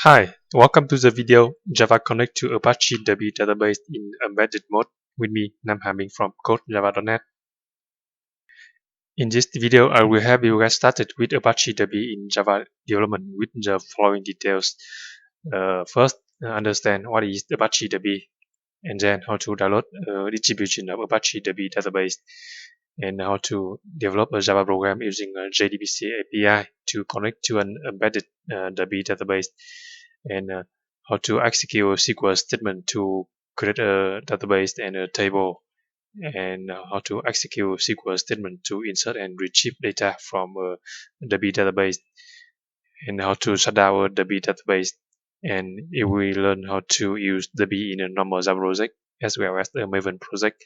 Hi, welcome to the video Java Connect to Apache Derby database in embedded mode with me, Nam Haming from codejava.net. In this video, I will help you get started with Apache Derby in Java development with the following details. First, understand what is Apache Derby, and then how to download a distribution of Apache Derby database, and how to develop a Java program using a JDBC API to connect to an embedded Derby database, and how to execute a SQL statement to create a database and a table, and how to execute SQL statement to insert and retrieve data from a Derby database, and how to shut down a Derby database. And you will learn how to use Derby in a normal Java project as well as a Maven project.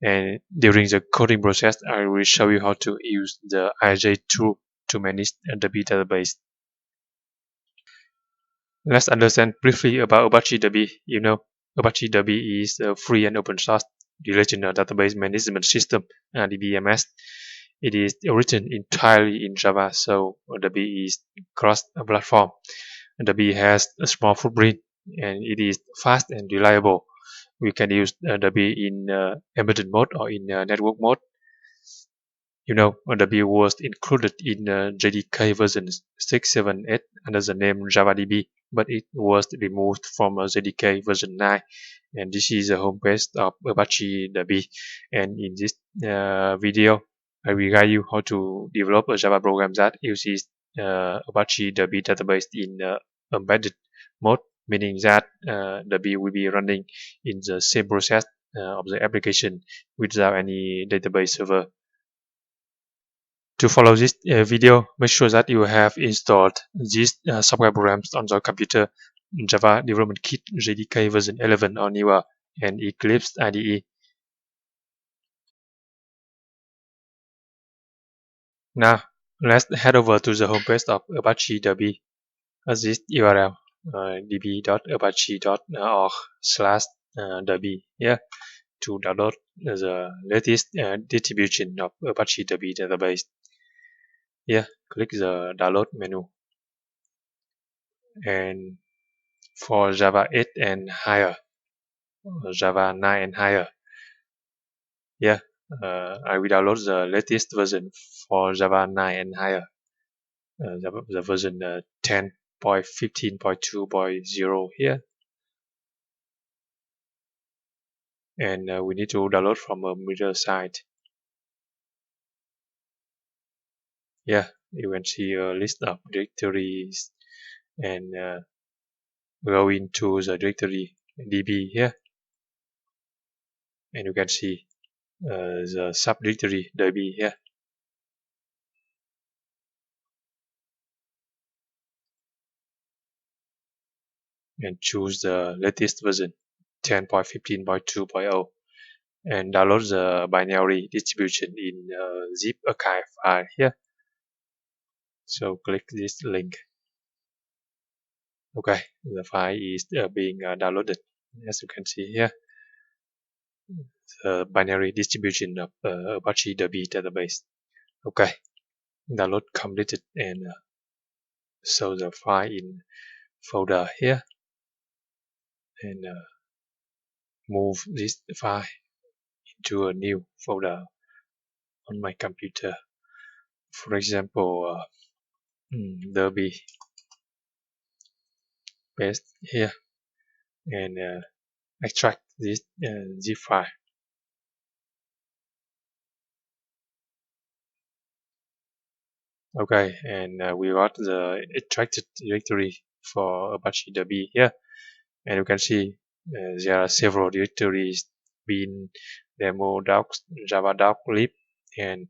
And during the coding process, I will show you how to use the IJ tool to manage the database. Let's understand briefly about Apache Derby. Apache Derby is a free and open source relational database management system, DBMS. It is written entirely in Java, so Derby is cross-platform. Derby has a small footprint, and it is fast and reliable. We can use Derby in embedded mode or in network mode. Derby was included in JDK version 6.7.8 under the name JavaDB, but it was removed from JDK version 9. And this is the homepage of Apache Derby. And in this video, I will guide you how to develop a Java program that uses Apache Derby database in embedded mode, meaning that Derby will be running in the same process of the application without any database server. To follow this video, make sure that you have installed these software programs on your computer: Java Development Kit JDK version 11 or newer, and Eclipse IDE. Now, let's head over to the homepage of Apache Derby at this URL, db.apache.org/derby, to download the latest distribution of Apache Derby database. Click the download menu, and for Java 8 and higher, Java 9 and higher, I will download the latest version for Java 9 and higher, the version 10.15.2.0 here, and we need to download from a middle site. You can see a list of directories, and go into the directory db here, and you can see the subdirectory derby here. And choose the latest version 10.15.2.0 and download the binary distribution in zip archive file here. So click this link. Okay, the file is being downloaded. As you can see here, the binary distribution of Apache Derby database. Okay, download completed, and show the file in folder here, and move this file into a new folder on my computer. For example, Derby, paste here, and extract this zip file. Okay, and we got the extracted directory for Apache Derby here, and you can see there are several directories: bin, demo, docs, java doc, lib, and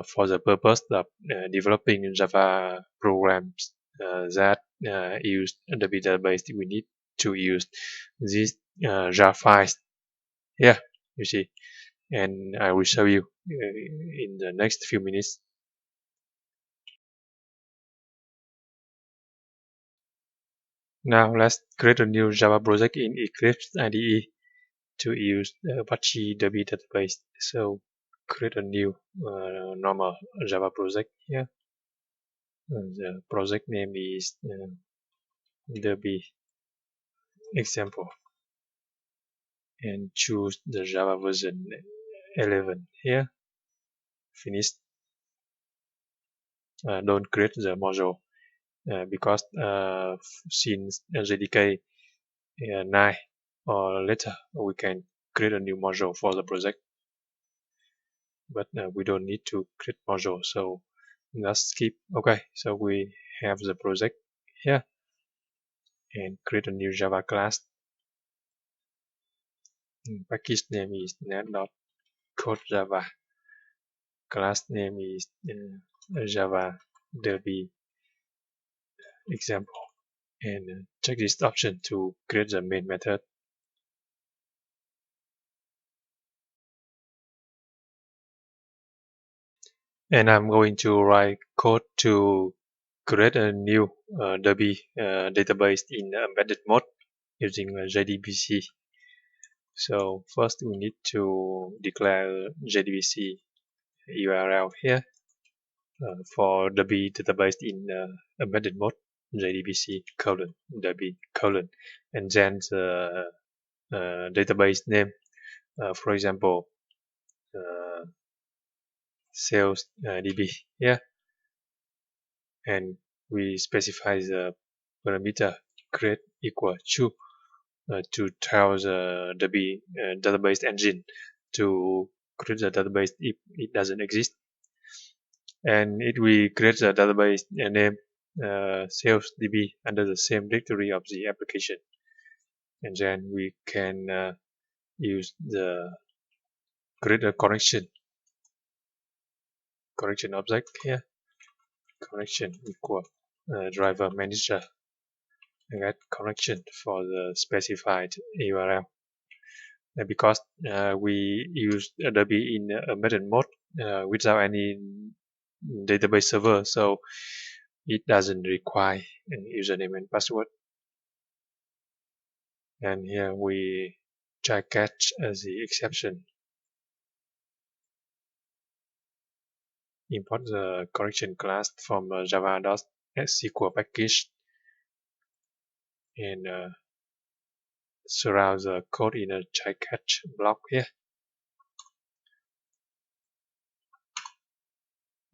for the purpose of developing Java programs that use the database, we need to use these jar files. You see, and I will show you in the next few minutes. Now let's create a new Java project in Eclipse IDE to use the Apache Derby database. So create a new normal Java project here. The project name is Derby example and choose the Java version 11 here. Finish. Don't create the module because since JDK 9 or later we can create a new module for the project, but we don't need to create module, so let's skip. Okay, so we have the project here and create a new Java class. Package name is net.codejava. Class name is Java Derby example, and check this option to create the main method. And I'm going to write code to create a new Derby database in embedded mode using JDBC. So first we need to declare JDBC URL here for Derby database in embedded mode, JDBC Derby and then the database name, for example, sales DB here, and we specify the parameter create equal to tell the Derby database engine to create the database if it doesn't exist. And if we create the database name sales DB under the same directory of the application, and then we can use the create a connection object here, connection equal driver manager, and get connection for the specified URL. And because we use Derby in embedded mode without any database server, so it doesn't require an username and password. And here we try catch as the exception. Import the correction class from java.sql package and surround the code in a try catch block here.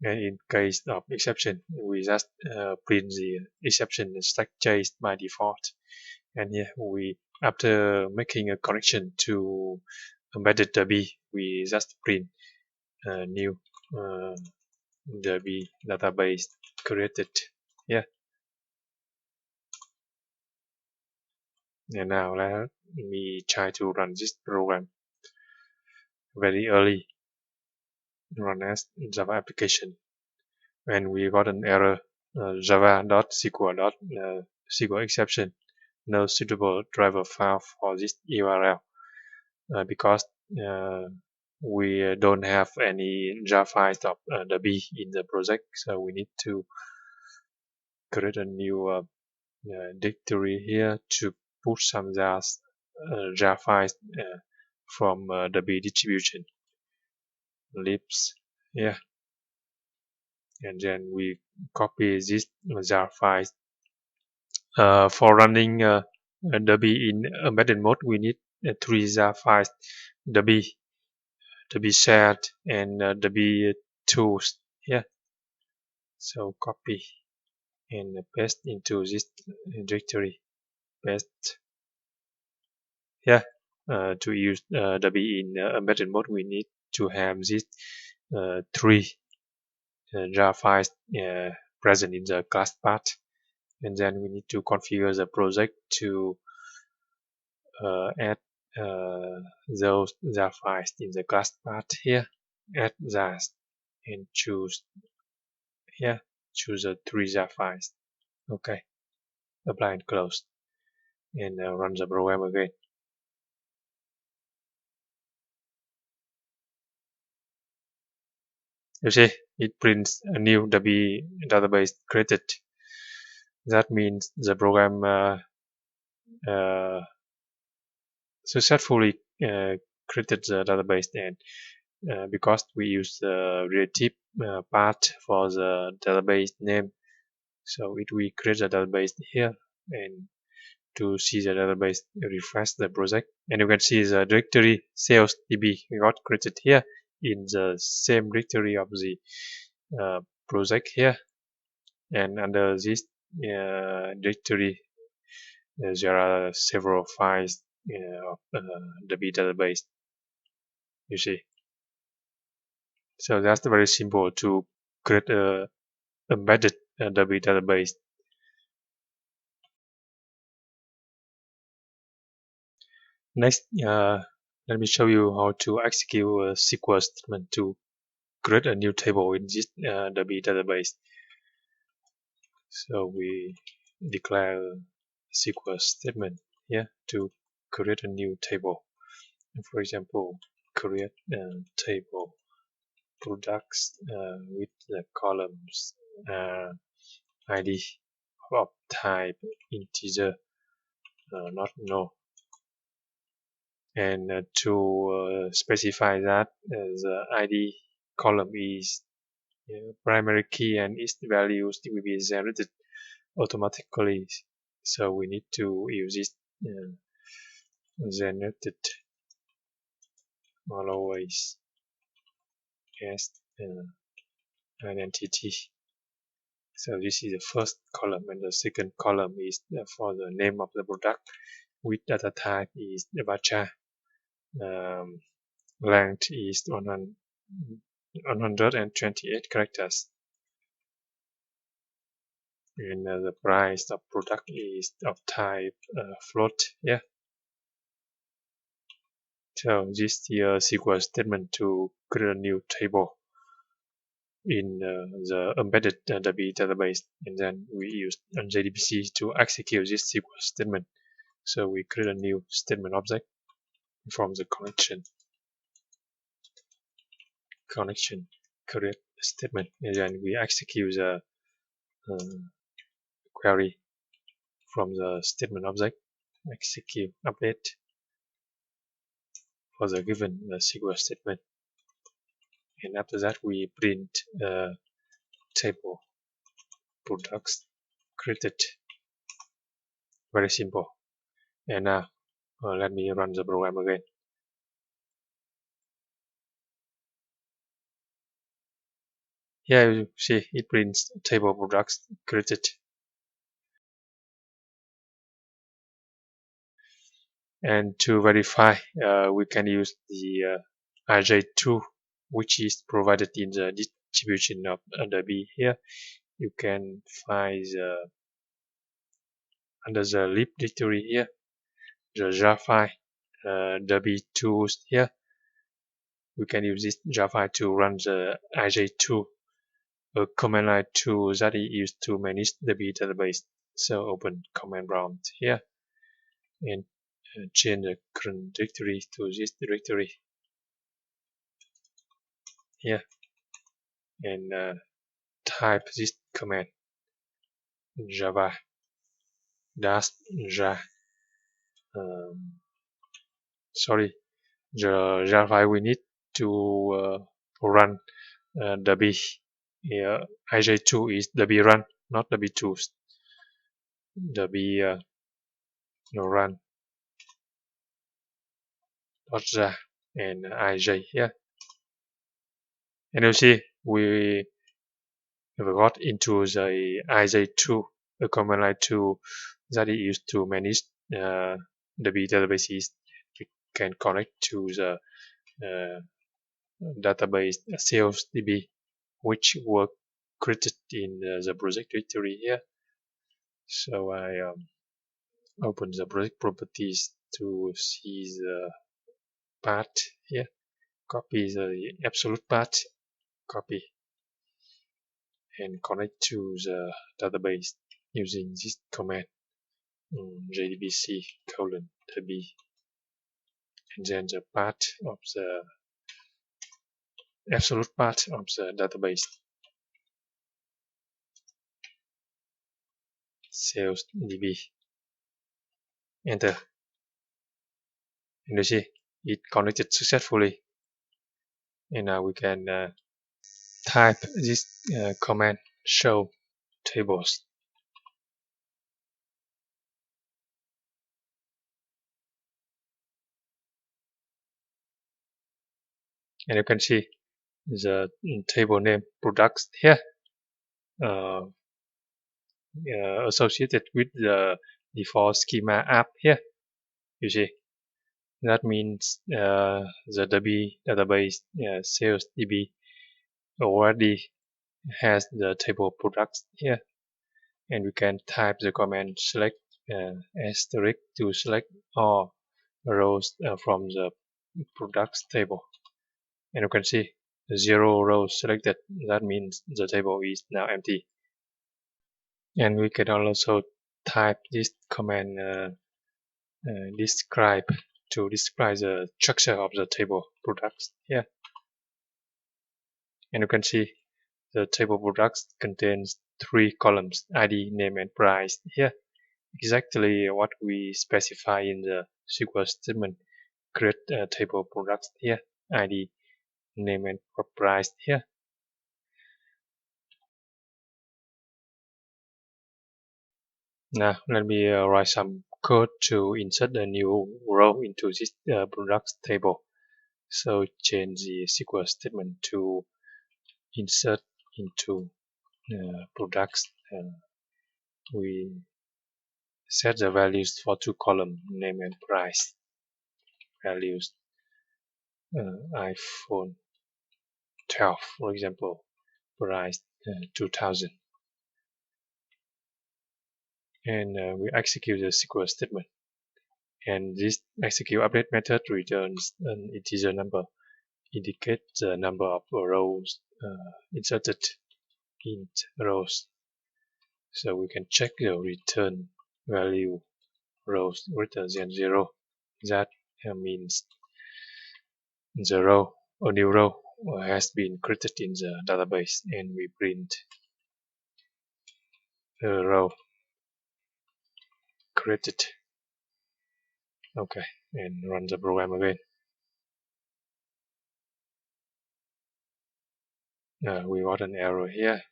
And in case of exception, we just print the exception stack chase by default. And here we, after making a connection to embedded Derby, we just print a new Derby database created here. And now let me try to run this program very early. Run as Java application, and we got an error java.sql exception, no suitable driver file for this URL because we don't have any Java files of Derby in the project, so we need to create a new directory here to put some Java files from Derby distribution. Eclipse here, and then we copy this jar file. For running Derby in embedded mode, we need 3 jar files: Derby shared, and Derby tools here. So copy and paste into this directory. Paste here. To use Derby in embedded mode, we need to have these 3 jar files present in the class path, and then we need to configure the project to add those jar files in the class path here. Add jar and choose here. Choose the 3 jar files. Okay. Apply and close, and run the program again. You see, it prints a new Derby database created. That means the program successfully created the database, and because we use the relative path for the database name, so it will create the database here and to see the database, refresh the project, and you can see the directory sales db got created here in the same directory of the project here. And under this directory, there are several files of the database, you see. So that's very simple to create a embedded Derby database. Next, let me show you how to execute a SQL statement to create a new table in this Derby database. So we declare a SQL statement here to create a new table. For example, create a table products with the columns ID of type integer, not no. And to specify that the ID column is primary key and its values will be generated automatically. So we need to use this generated always as identity. So this is the first column, and the second column is for the name of the product, with data type is Apache. Length is 128 characters, and the price of product is of type float. Yeah. So this is the SQL statement to create a new table in the embedded Derby database, and then we use JDBC to execute this SQL statement. So we create a new statement object from the connection create statement, and then we execute the query from the statement object, execute update for the given SQL statement, and after that we print table products created. Very simple. And now let me run the program again. Here you see it prints table products created. And to verify, we can use the RJ2, which is provided in the distribution of Derby. Here you can find under the lib directory here the jar file Derby tools here. We can use this jar file to run the RJ2, a command line tool that is used to manage the database. So open command prompt here and change the current directory to this directory here, and type this command java dash jar the jar file we need to run Derby. Here ij2 is Derby run, not Derby tools. Derby run .jar and ij here, and you see we got into the ij2, a command line tool that is used to manage Derby databases. You can connect to the database sales db, which were created in the project directory here. So I open the project properties to see the path here, copy the absolute path, copy, and connect to the database using this command JDBC :derby, and then the path of the absolute path of the database sales db. Enter, and you see it connected successfully. And now we can type this command show tables. and you can see the table name products here uh, associated with the default schema app here. You see, that means the Derby database sales DB already has the table products here, and we can type the command select asterisk to select all rows from the products table, and you can see 0 rows selected. That means the table is now empty. And we can also type this command describe to describe the structure of the table products here. And you can see the table products contains 3 columns: ID, name, and price here. Exactly what we specify in the SQL statement. Create a table products here: ID, name, and price here. Now let me write some code to insert a new row into this products table. So change the SQL statement to insert into products. We set the values for 2 columns: name and price. Values iPhone 12, for example, price 2000. And we execute the SQL statement. And this execute update method returns an integer number, indicate the number of rows inserted in rows. So we can check the return value rows greater than 0. That means the row or new row has been created in the database, and we print a row created. Okay, and run the program again. We got an error here.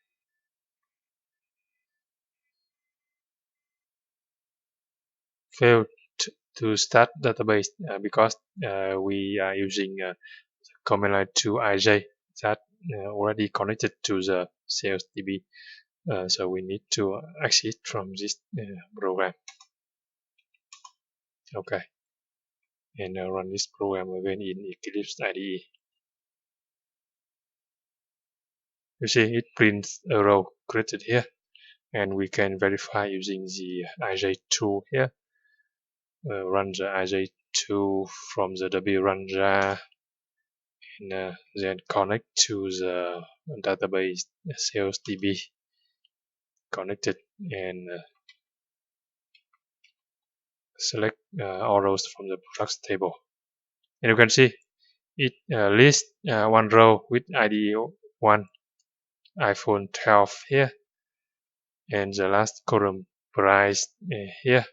Failed to start database because we are using command line to IJ that already connected to the sales DB. So we need to exit from this program. Okay, and run this program again in Eclipse IDE. You see it prints a row created here, and we can verify using the IJ tool here. Run the IJ tool from the W run jar, and then connect to the database sales DB connected, and select all rows from the products table. And you can see it lists one row with ID 1 iPhone 12 here, and the last column price here,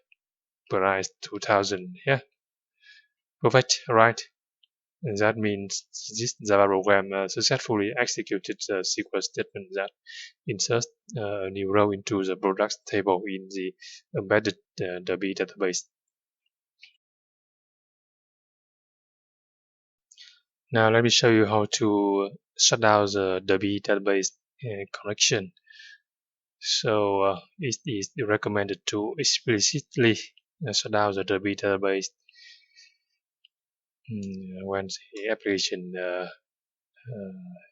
price 2000 here. Perfect, right? And that means this Java program successfully executed the SQL statement that inserts a new row into the products table in the embedded Derby database. Now let me show you how to shut down the Derby database connection. So it is recommended to explicitly shut down the Derby database when the application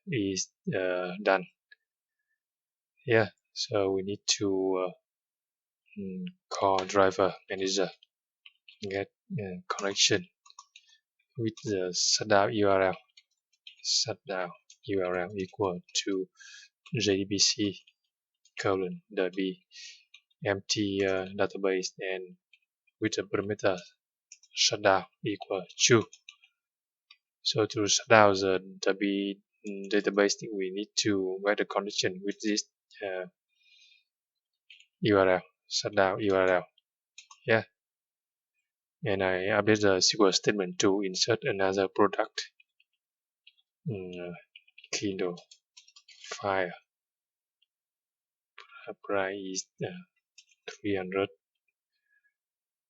is done. Yeah, so we need to call driver manager, get connection with the shutdown URL. Shutdown URL equal to JDBC :derby empty database, and with the parameter shutdown equal true. So to shut down the Derby database, we need to write a condition with this URL, shutdown URL. Yeah, and I update the SQL statement to insert another product. Kindle file price is 300.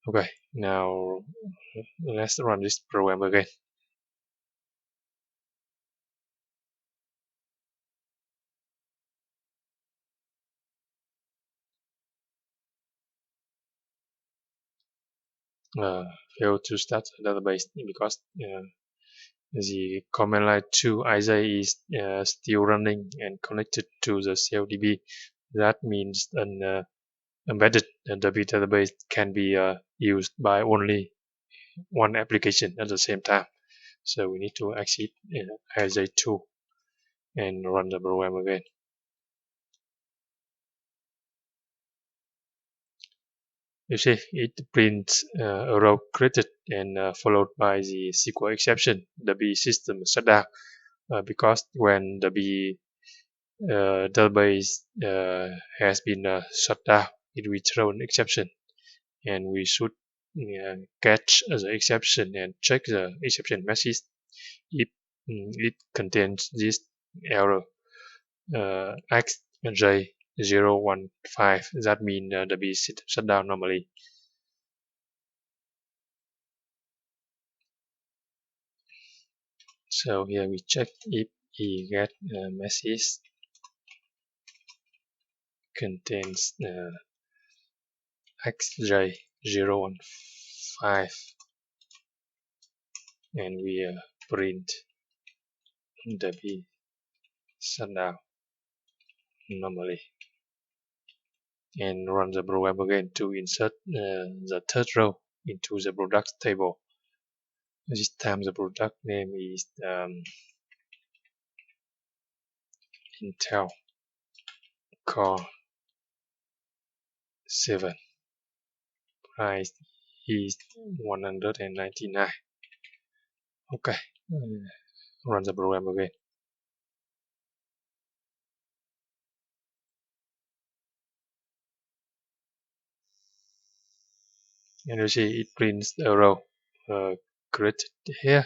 Okay, now let's run this program again. uh, failed to start the database because the command line to IJ is still running and connected to the CLDB. That means an embedded Derby database can be used by only one application at the same time. So we need to exit IJ2 and run the program again. You see, it prints a row created and followed by the SQL exception, the B system shutdown, because when the B database has been shut down, it will throw an exception, and we should catch the exception and check the exception message if it contains this error xj015. That means the B system shut down normally. So here we check if we get a message contains xj015, and we print the B shutdown normally and run the program again to insert the third row into the product table. This time the product name is Intel Core 7. Price is 199. Okay, run the program again. And you see it prints a row created here,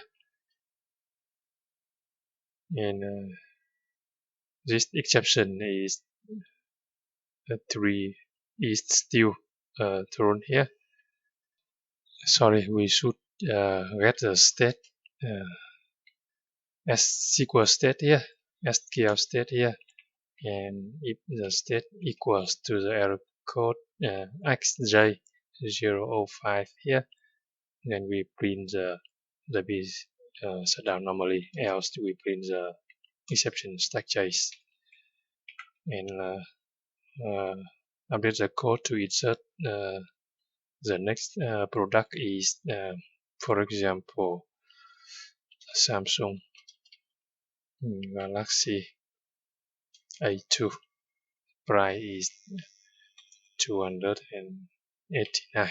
and this exception is 3 is still thrown here. Sorry, we should get the state as SQL state here, SQL state here, and if the state equals to the error code xj005 here, then we print the B shutdown normally, else we print the exception stack chase and update the code to insert the next product is for example Samsung Galaxy A2. Price is 289.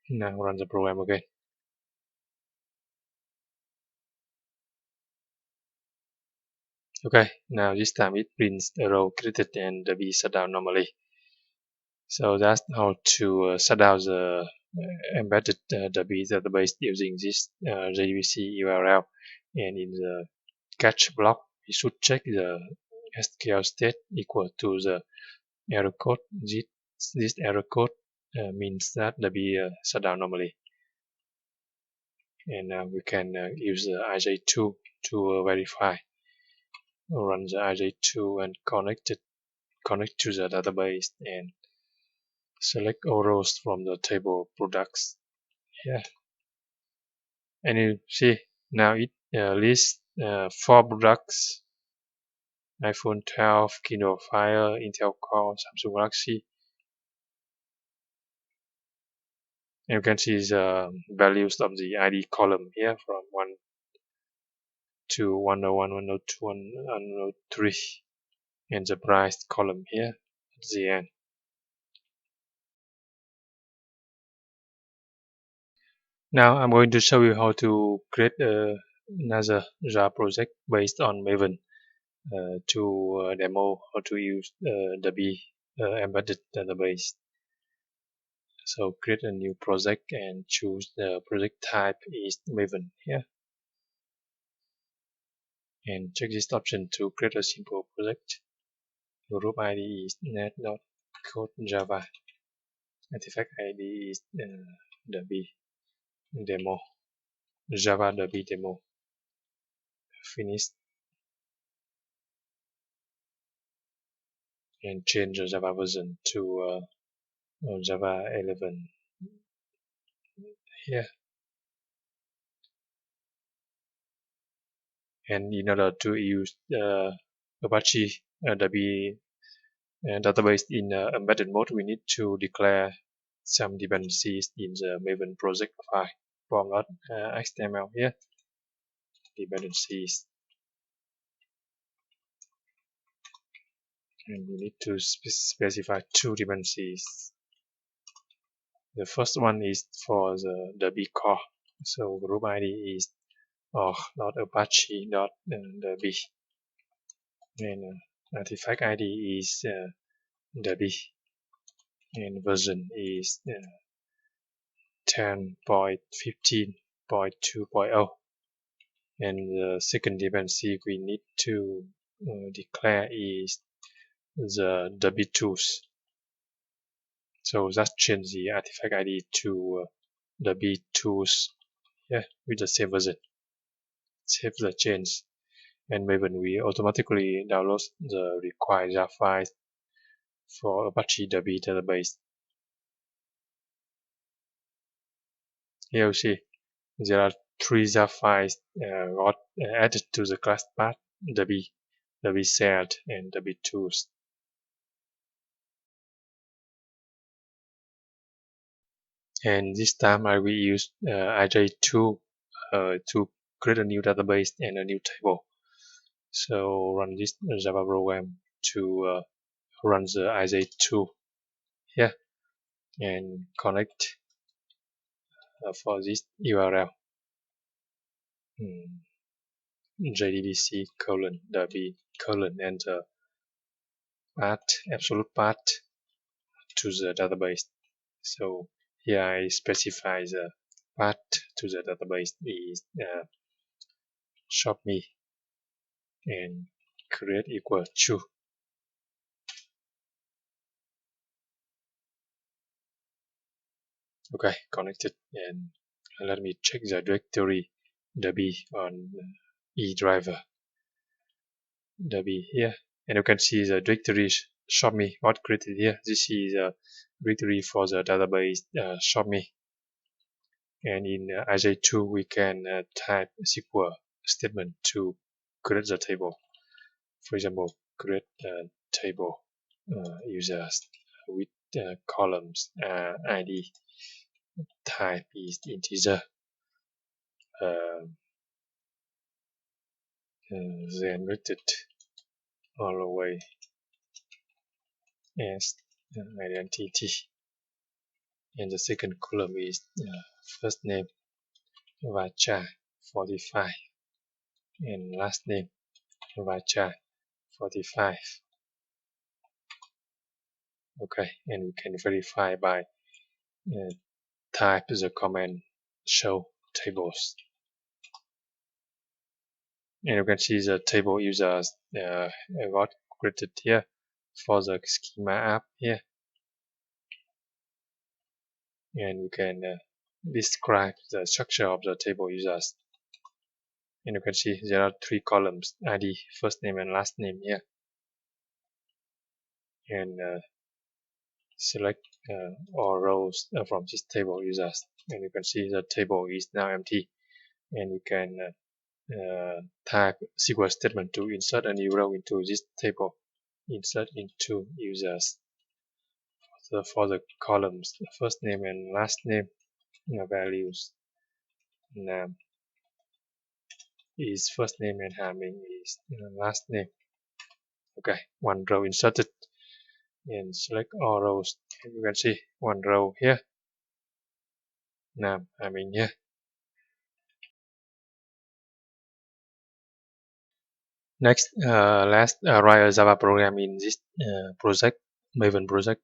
Now run the program again. Okay, now this time it prints a row created and the B shut down normally. So that's how to shut down the embedded Derby database using this JDBC URL. And in the catch block, we should check the SQL state equal to the error code. This error code means that the B shut down normally. And we can use the IJ2 to verify. Run the IJ2 and connect to the database and select all rows from the table products here. And you see now it lists 4 products: iPhone 12, Kindle Fire, Intel Core, Samsung Galaxy. And you can see the values of the ID column here from 1 to 101, 102, 103, and the price column here at the end. Now I'm going to show you how to create another Java project based on Maven to demo how to use the B embedded database. So create a new project and choose the project type is Maven here. And check this option to create a simple project. Group ID is net.codejava. Artifact ID is Derby demo. Java Derby demo. Finish. And change the Java version to Java 11 here. And in order to use Apache Derby database in embedded mode, we need to declare some dependencies in the Maven project file from .html here. Dependencies, and we need to specify two dependencies. The first one is for the Derby core, so group ID is .apache.derby, and artifact ID is Derby, and version is 10.15.2.0. And the second dependency we need to declare is the Derby tools. So just change the artifact ID to Derby tools here with the same version. Save the change, and Maven will automatically download the required jar files for Apache Derby database. Here you see there are three jar files got added to the class path: Derby, Derby set, and Derby tools. And this time I will use ij2 to create a new database and a new table. So run this Java program to run the ij2 here and connect for this URL JDBC Derby and the path, absolute path to the database. So here I specify the path to the database is shop me and create equal to. Okay, connected, and let me check the directory Derby on eDriver. Derby here, and you can see the directory shop me got created here. This is a directory for the database shop me. And in ij2 we can type SQL statement to create the table. For example, create a table users with columns ID type is integer, generated all the way as identity, and the second column is first name varchar 45 and last name varchar 45. Okay, and we can verify by type the command show tables, and you can see the table users got created here for the schema app here, and we can describe the structure of the table users, and you can see there are three columns: ID, first name, and last name here, and select all rows from this table users, and you can see the table is now empty, and we can type SQL statement to insert a new row into this table. Insert into users. So for the columns, first name and last name values, name is first name and Haming is last name. Okay, one row inserted, and select all rows. And you can see one row here, name Haming here. Next, let's write a Java program in this project, Maven project,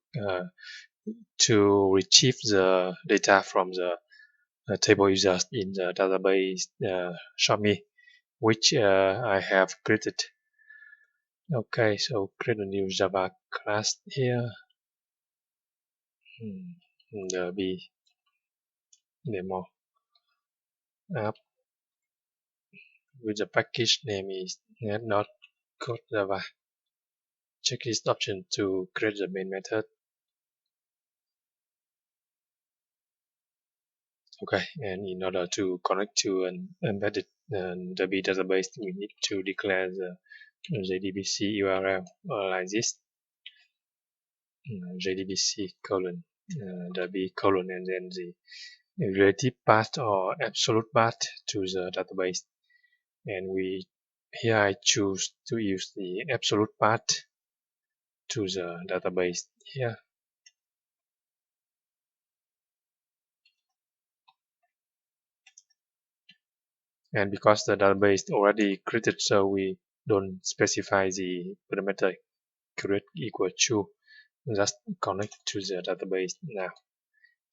to retrieve the data from the table users in the database show me, which I have created. Okay, so create a new Java class here. Derby demo app with the package name is net.code.java. Check this option to create the main method. Okay, and in order to connect to an embedded Derby database, we need to declare the JDBC URL like this: JDBC colon Derby colon, and then the relative path or absolute path to the database. And here I choose to use the absolute path to the database here. And because the database already created, so we don't specify the parameter create equal to, just connect to the database now.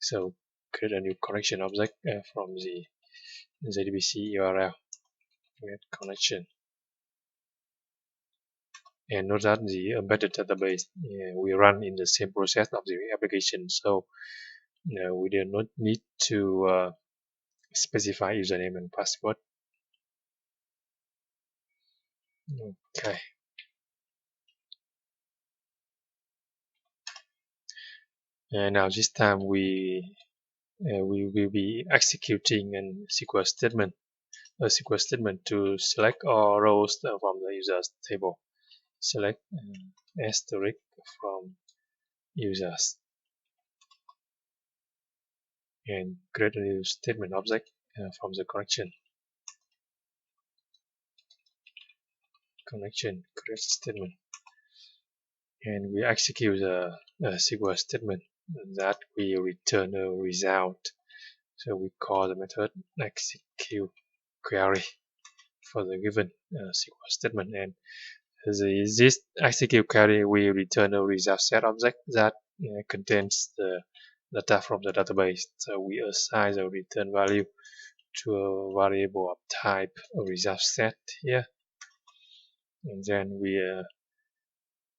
So create a new connection object from the JDBC URL, create connection. And note that the embedded database we run in the same process of the application, so we do not need to specify username and password. Okay. And now this time we will be executing a SQL statement to select all rows from the users table. Select asterisk from users and create a new statement object from the connection create statement, and we execute a SQL statement that we return a result. So we call the method execute query for the given SQL statement, and this execute query will return a result set object that contains the data from the database. So we assign the return value to a variable of type result set here, and then we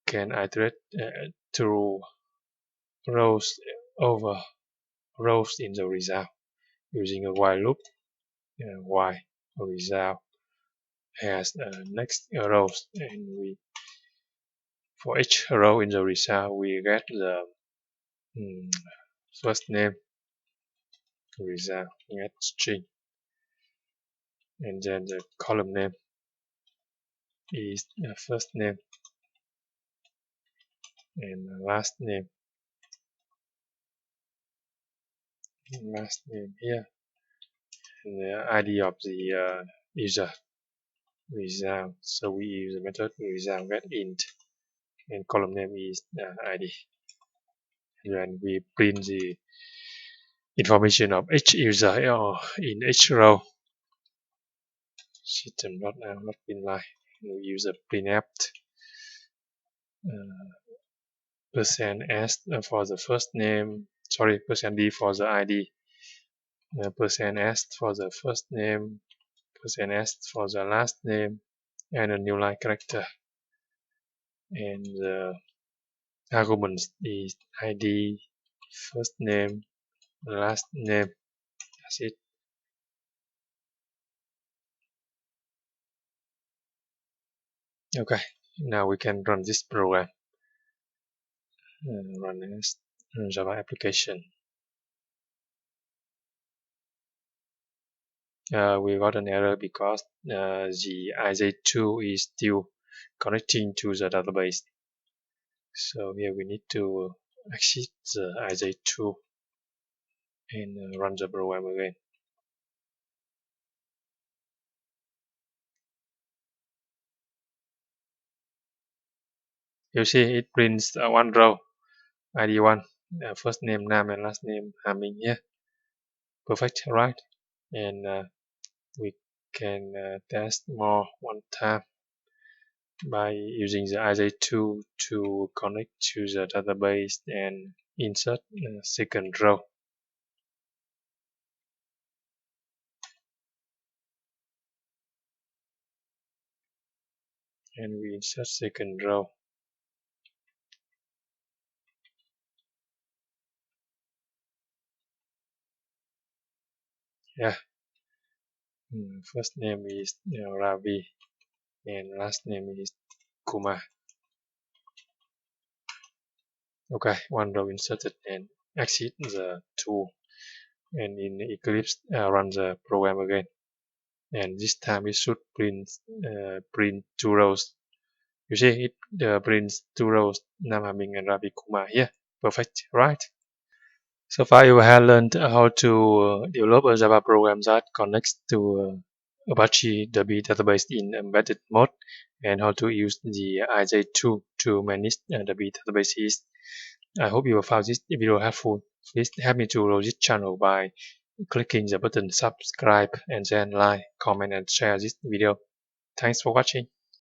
can iterate through rows over rows in the result using a while loop. While result has next rows, and we for each row in the result we get the first name result get string, and then the column name is first name and last name here, and the ID of the user result. So we use the method result get int, and column name is ID. And then we print the information of each user in each row. System.out not inline. We use a printf %s for the first name, %d for the ID, %s for the first name, %s for the last name, and a new line character. And the arguments is ID, first name, last name. That's it. Okay, now we can run this program. Run as Java application. We got an error because the IJ2 is still connecting to the database. So here we need to exit the IJ2 and run the program again. You see it prints one row, ID1, first name, name, and last name Hamin here. Perfect, right? And we can test more one time by using the IJ2 to connect to the database and insert second row. And we insert second row. Yeah, first name is Ravi and last name is Kumar. Okay, one row inserted, and exit the tool. and in Eclipse run the program again. And this time it should print 2 rows. You see it prints 2 rows, Nam Haming and Ravi Kumar here. Perfect, right? So far you have learned how to develop a Java program that connects to Apache Derby database in embedded mode, and how to use the IJ tool to manage Derby databases. I hope you found this video helpful. Please help me to grow this channel by clicking the button subscribe and then like, comment and share this video. Thanks for watching.